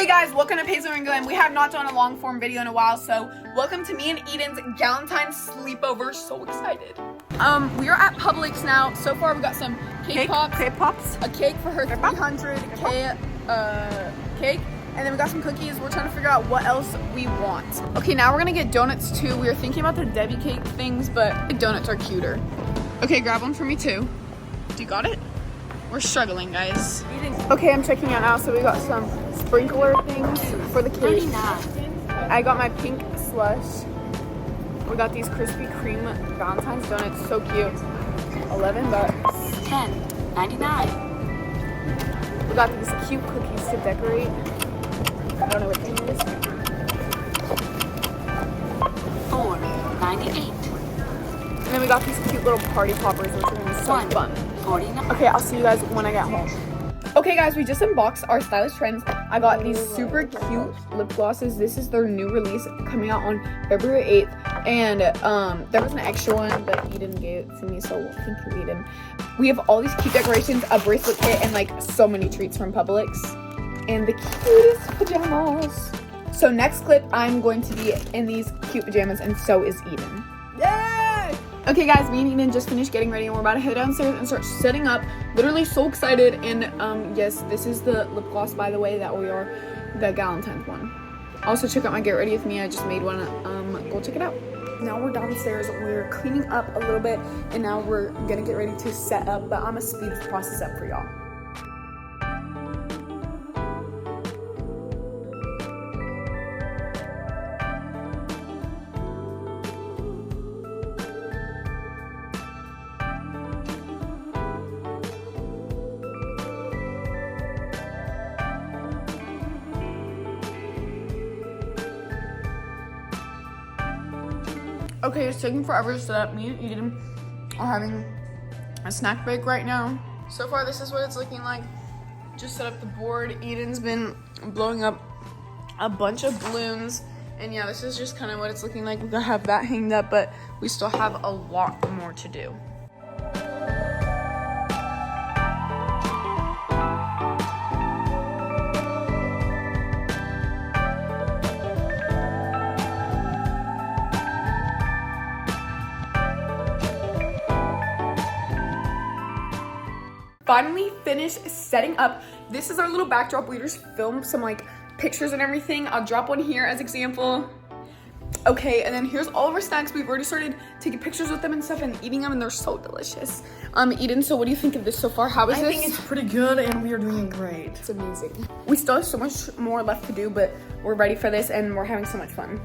Hey guys, welcome to Paisley and Glenn. We have not done a long form video in a while, so welcome to me and Eden's Galentine's sleepover. So excited. We are at Publix now. So far we got some cake pops, a cake for her 300K cake, and then we got some cookies. We're trying to figure out what else we want. Okay, now we're gonna get donuts too. We were thinking about the Debbie cake things, but the donuts are cuter. Okay, grab one for me too. Do you got it? We're struggling, guys. Okay, I'm checking out now. So we got some sprinkler things for the cake. I got my pink slush. We got these Krispy Kreme Valentine's donuts, so cute. $11. $10.99. We got these cute cookies to decorate. I don't know what thing it is. $4.98. And then we got these cute little party poppers, which are gonna be so fun. $49. Okay, I'll see you guys when I get home. Okay guys, we just unboxed our Stylish Trends. I got these super cute lip glosses. This is their new release coming out on February 8th. And there was an extra one, but Eden gave it to me, so thank you, Eden. We have all these cute decorations, a bracelet kit, and like so many treats from Publix. And the cutest pajamas. So next clip, I'm going to be in these cute pajamas, and so is Eden. Yay! Okay guys, me and Eden just finished getting ready, and we're about to head downstairs and start setting up. Literally so excited. And yes, this is the lip gloss, by the way, that we are the Galentine's one. Also check out my Get Ready With Me. I just made one. Go check it out. Now we're downstairs. We're cleaning up a little bit, and now we're gonna get ready to set up, but I'm gonna speed this process up for y'all. Okay, it's taking forever to set up. Me and Eden are having a snack break right now. So far, this is what it's looking like. Just set up the board. Eden's been blowing up a bunch of balloons. And yeah, this is just kind of what it's looking like. We're gonna have that hanged up, but we still have a lot more to do. Finally finished setting up. This is our little backdrop. We just filmed some like pictures and everything. I'll drop one here as example. Okay, and then here's all of our snacks. We've already started taking pictures with them and stuff and eating them, and they're so delicious. Eden, so what do you think of this so far? How is this? I think it's pretty good, and we are doing great. It's amazing. We still have so much more left to do, but we're ready for this, and we're having so much fun.